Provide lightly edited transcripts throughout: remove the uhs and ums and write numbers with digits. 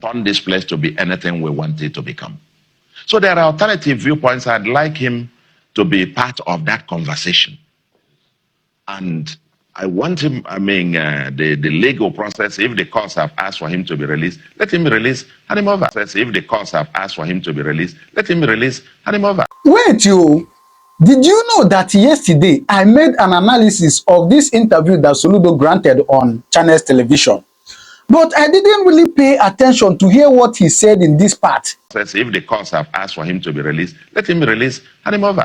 turn this place to be anything we want it to become. So there are alternative viewpoints. I'd like him to be part of that conversation. And I want him, the legal process, if the courts have asked for him to be released, let him be released, hand him over. If the courts have asked for him to be released, let him be released, hand him over. Wait, did you know that yesterday I made an analysis of this interview that Soludo granted on Channels Television? But I didn't really pay attention to hear what he said in this part. If the courts have asked for him to be released, let him be released, hand him over.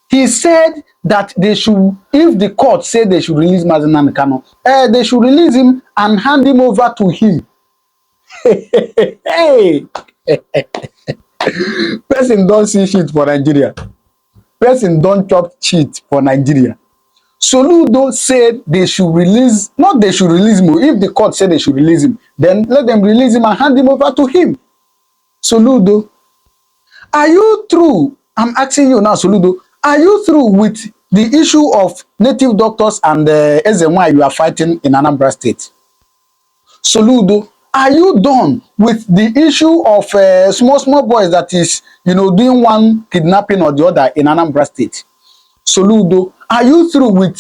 He said that they should, if the court said they should release Nnamdi Kanu, they should release him and hand him over to him. Hey! Person don't see shit for Nigeria. Person don't chop shit for Nigeria. Soludo said they should release, not they should release him. If the court said they should release him, then let them release him and hand him over to him. Soludo, are you through? I'm asking you now, Soludo, are you through with the issue of native doctors and the SMY you are fighting in Anambra State? Soludo, are you done with the issue of small boys that is, doing one kidnapping or the other in Anambra State? Soludo, are you through with,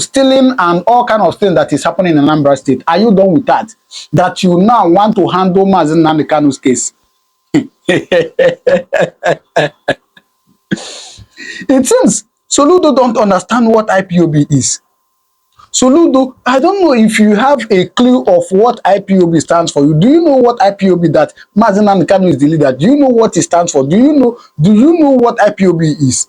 stealing and all kind of things that is happening in Anambra State? Are you done with that? That you now want to handle Nnamdi Kanu's case? It seems Soludo don't understand what IPOB is. Soludo, I don't know if you have a clue of what IPOB stands for. Do you know what IPOB, that Nnamdi Kanu is the leader? Do you know what it stands for? Do you know what IPOB is?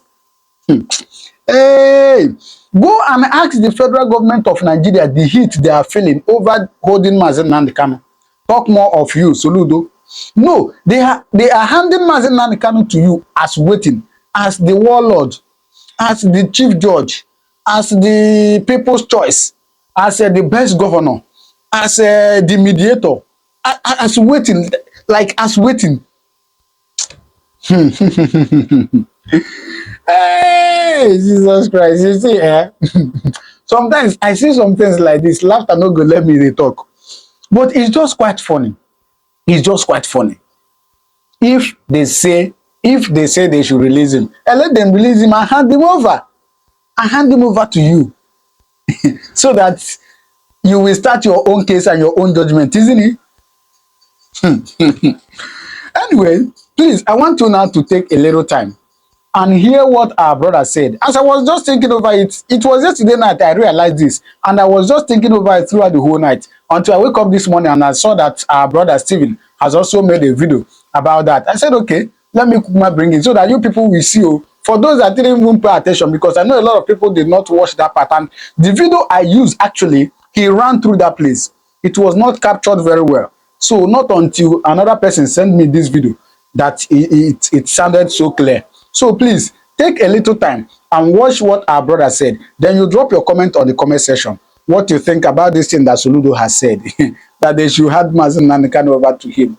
Hey, go and ask the federal government of Nigeria the heat they are feeling over holding Nnamdi Kanu. Talk more of you, Soludo. No, they are handing Nnamdi Kanu to you as waiting, as the warlord, as the chief judge, as the people's choice, as the best governor, as the mediator, as waiting, like as waiting. Hey, Jesus Christ, you see, sometimes I see some things like this, laughter no go let me talk. But it's just quite funny. It's just quite funny. If they say they should release him, and let them release him and hand him over. And hand him over to you. So that you will start your own case and your own judgment, isn't it? Anyway, please, I want you now to take a little time and hear what our brother said. As I was just thinking over it, it was yesterday night I realized this, and I was just thinking over it throughout the whole night until I wake up this morning and I saw that our brother Stephen has also made a video about that. I said, okay, let me bring it so that you people will see. For those that didn't even pay attention, because I know a lot of people did not watch that pattern. The video I used, actually, he ran through that place. It was not captured very well. So not until another person sent me this video that it sounded so clear. So please, take a little time and watch what our brother said. Then you drop your comment on the comment section. What you think about this thing that Soludo has said. That they should hand Nnamdi Kanu over to him.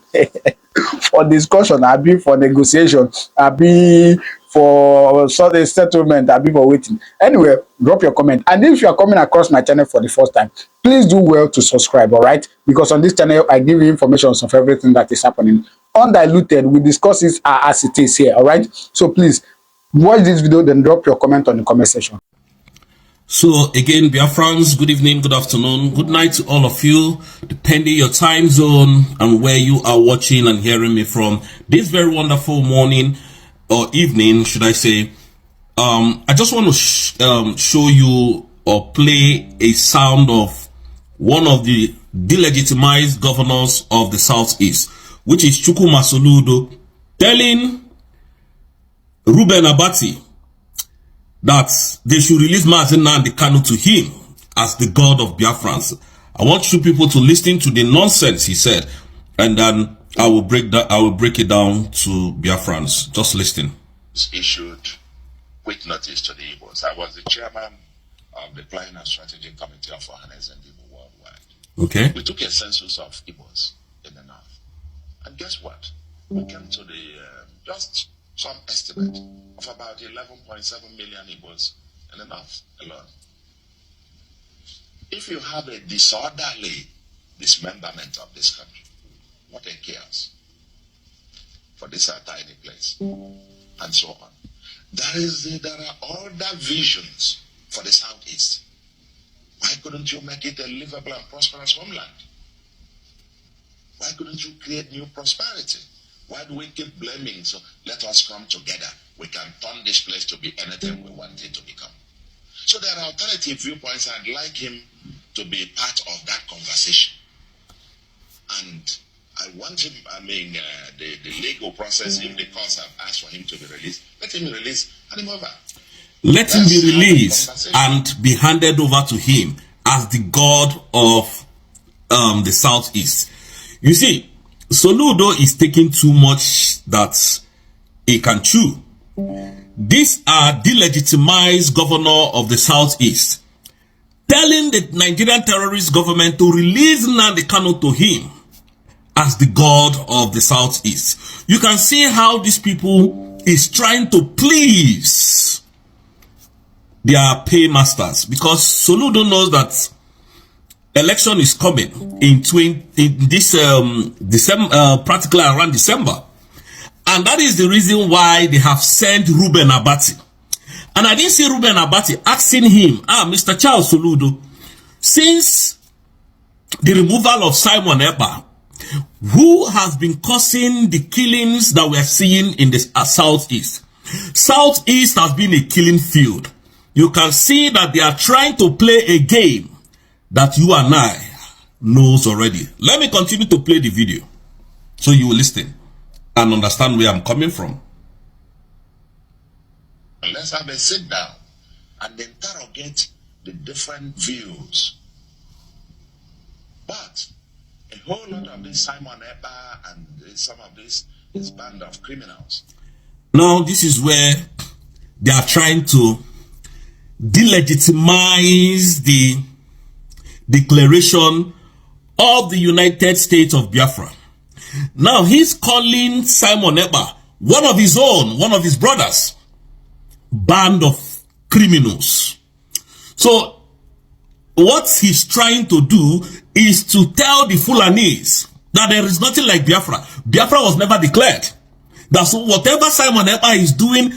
For discussion, I'll be for negotiation, I'll be for sort of settlement, I'll be for waiting. Anyway, drop your comment. And if you are coming across my channel for the first time, please do well to subscribe, all right? Because on this channel, I give you information of everything that is happening. Undiluted, we discuss it as it is here, all right? So please, watch this video, then drop your comment on the comment section. So again, Biafrans, good evening, good afternoon, good night to all of you, depending your time zone and where you are watching and hearing me from this very wonderful morning or evening, should I say. I just want to show you or play a sound of one of the delegitimized governors of the Southeast, which is Soludo, telling Ruben Abati that they should release Nnamdi Kanu to him as the God of Biafrans. I want you people to listen to the nonsense he said, and then I will break it down to Biafrans. Just listen. Issued quick notice to the Igbos. I was the chairman of the Planning and Strategy Committee of Ohanes and Igbo worldwide. Okay. We took a census of Igbos in the north, and guess what? We came to the just some estimate of about 11.7 million Igbos in the north alone. If you have a disorderly dismemberment of this country, for this tiny place, and so on. There are other visions for the Southeast. Why couldn't you make it a livable and prosperous homeland? Why couldn't you create new prosperity? Why do we keep blaming? So let us come together. We can turn this place to be anything we want it to become. So there are alternative viewpoints. I'd like him to be part of that conversation. And I want him, the legal process, if the courts have asked for him to be released, let him be released, hand him over. Let him be released and be handed over to him as the god of the Southeast. You see, Soludo is taking too much that he can chew. These are delegitimized governor of the Southeast telling the Nigerian terrorist government to release Nnamdi Kanu to him as the god of the Southeast. You can see how these people is trying to please their paymasters, because Soludo knows that election is coming in this December, practically around December, and that is the reason why they have sent Ruben Abati. And I didn't see Ruben Abati asking him, Mr. Charles Soludo, since the removal of Simon Ekpa, who has been causing the killings that we are seeing in the Southeast? Southeast has been a killing field. You can see that they are trying to play a game that you and I knows already. Let me continue to play the video so you will listen and understand where I'm coming from. Let's have a sit down and interrogate the different views. But a whole lot of this Simon Ekpa and some of this band of criminals. Now this is where they are trying to delegitimize the declaration of the United States of Biafra. Now he's calling Simon Ekpa one of his own, one of his brothers, band of criminals. So what he's trying to do is to tell the Fulanese that there is nothing like Biafra. Biafra was never declared. That's whatever Simon Ekpa is doing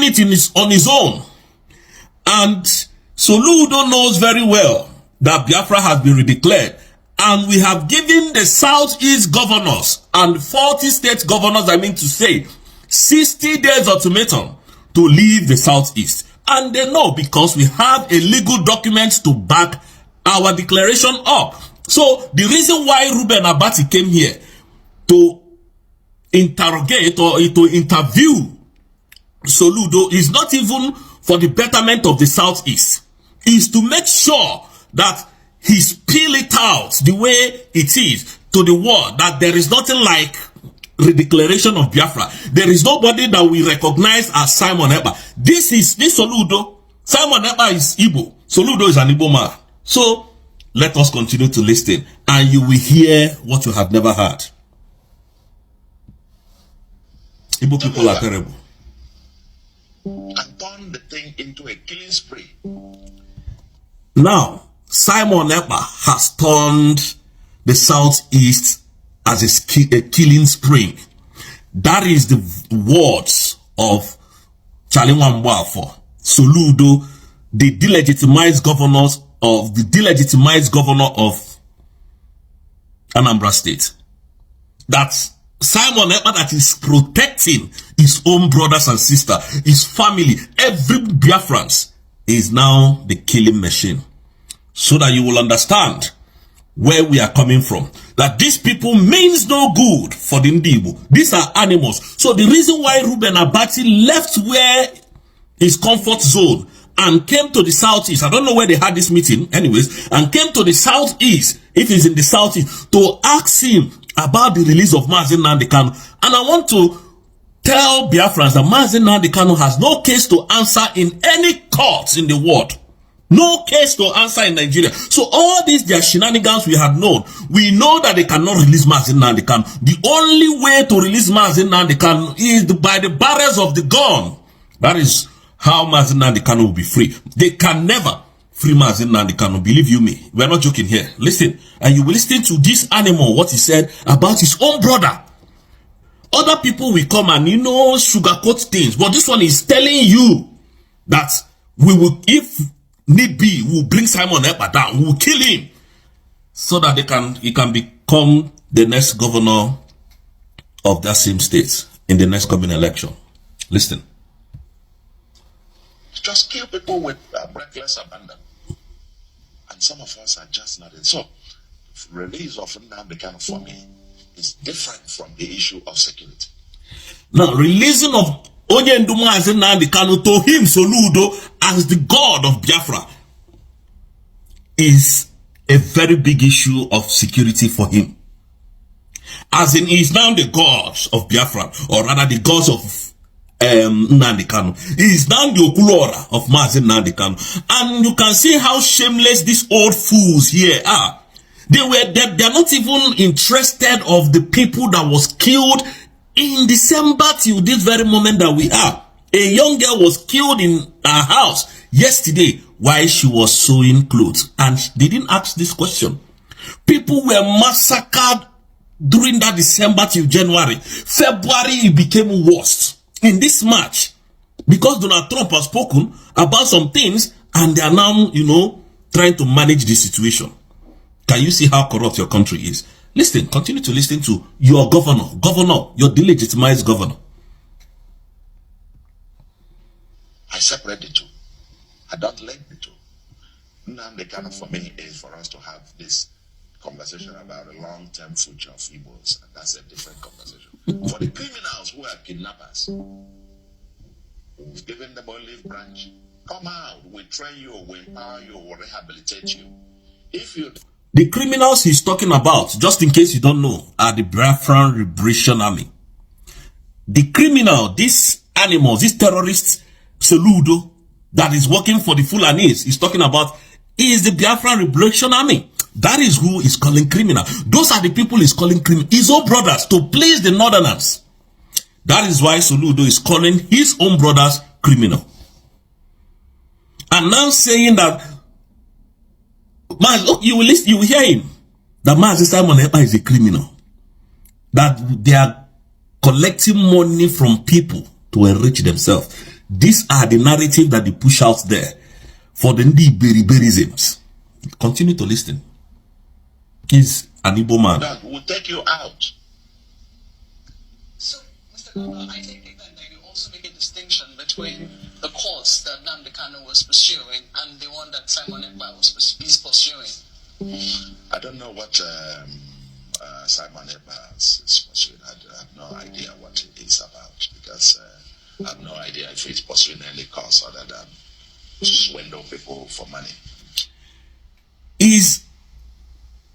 it on his own. And Soludo knows very well that Biafra has been redeclared. And we have given the Southeast governors and 40 state governors, 60 days ultimatum to leave the Southeast. And they know, because we have a legal document to back our declaration up. So the reason why Ruben Abati came here to interrogate or to interview Soludo is not even for the betterment of the Southeast. Is to make sure that he spill it out the way it is to the world, that there is nothing like redeclaration of Biafra. There is nobody that we recognize as Simon Ekpa. This Soludo. Simon Ekpa is Igbo. Soludo is an Igbo man. So let us continue to listen, and you will hear what you have never heard. Igbo people are terrible. And turn the thing into a killing spree. Now, Simon Ekpa has turned the Southeast as a killing spree. That is the words of Chalinwamba for Soludo, the delegitimized governor of Anambra State. That's Simon Ekpa that is protecting his own brothers and sisters, his family, every Biafrans, is now the killing machine. So that you will understand where we are coming from. That these people means no good for the Igbo. These are animals. So the reason why Ruben Abati left where his comfort zone and came to the Southeast, I don't know where they had this meeting anyways, and came to the Southeast, if he's in the Southeast, to ask him about the release of Nnamdi Kanu. And I want to tell Biafrans that Nnamdi Kanu has no case to answer in any court in the world. No case to answer in Nigeria. So all these their shenanigans we have known. We know that they cannot release Nnamdi Kanu. The only way to release Nnamdi Kanu is by the barrels of the gun. That is how Nnamdi Kanu will be free. They can never free Nnamdi Kanu. Believe you me. We are not joking here. Listen. And you will listen to this animal, what he said about his own brother. Other people will come and, sugarcoat things. But this one is telling you that we will, if need be, we will bring Simon Ekpa down. We will kill him so that he can become the next governor of that same state in the next coming election. Listen. Just kill people with reckless abandon. And some of us are just not. So, release of Nnamdi Kanu for me is different from the issue of security. Now, releasing of Nnamdi Kanu to him, Soludo, as the god of Biafra is a very big issue of security for him. As in, he is now the god of Biafra, or rather the gods of Nnamdi Kanu. He is now the Okulora of Nnamdi Kanu. And you can see how shameless these old fools here are. They are not even interested of the people that was killed in December till this very moment that we are. A young girl was killed in her house yesterday while she was sewing clothes. And they didn't ask this question. People were massacred during that December till January. February, it became worse. In this March, because Donald Trump has spoken about some things and they are now, trying to manage the situation. Can you see how corrupt your country is? Listen, continue to listen to your governor, your delegitimized governor. I separate the two. I don't link the two. Nnamdi Kanu for me is for us to have this conversation about the long-term future of Igbos, and that's a different conversation. For the criminals who are kidnappers, we've given them olive branch. Come out, we train you, we empower you, we rehabilitate you. If you... The criminals he's talking about, just in case you don't know, are the Biafran Liberation Army. The criminal, these animals, these terrorists, Soludo, that is working for the Fulanis, he's talking about, is the Biafran Liberation Army. That is who is calling criminal. Those are the people he's calling criminal. His own brothers, to please the Northerners. That is why Soludo is calling his own brothers criminal. And now saying that, man, look, you will hear him. That man, Simon Ekpa is a criminal. That they are collecting money from people to enrich themselves. These are the narrative that they push out there for the Ndiberiberisms. Continue to listen. He's an Igbo man. That will take you out. So, Mr. Kanu, I think that you also make a distinction between the course that Nnamdi Kanu was pursuing and the one that Simon Ekpa is pursuing. I don't know what Simon Ekpa is pursuing. I have no idea what it is about, because I have no idea if he's pursuing any cause other than swindle people for money. Is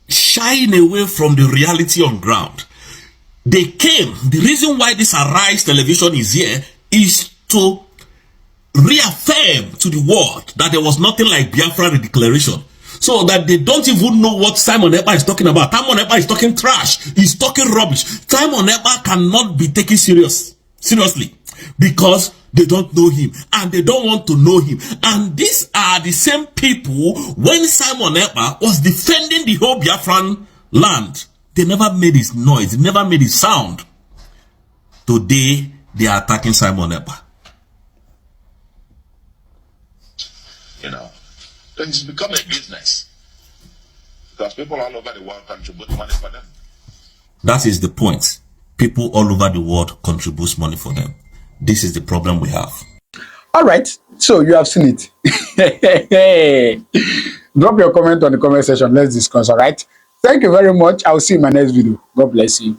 shying away from the reality on ground. They came, the reason why this Arise television is here is to reaffirm to the world that there was nothing like Biafra declaration, so that they don't even know what Simon Ekpa is talking about. Simon Ekpa is talking trash, he's talking rubbish. Simon Ekpa cannot be taken seriously because they don't know him and they don't want to know him. And these are the same people when Simon Ekpa was defending the whole Biafran land. They never made his noise, they never made his sound. Today, they are attacking Simon Ekpa. It's become a business. Because people all over the world contribute money for them. That is the point. People all over the world contribute money for them. This is the problem we have. All right, so you have seen it. Drop your comment on the comment section. Let's discuss, all right? Thank you very much. I'll see you in my next video. God bless you.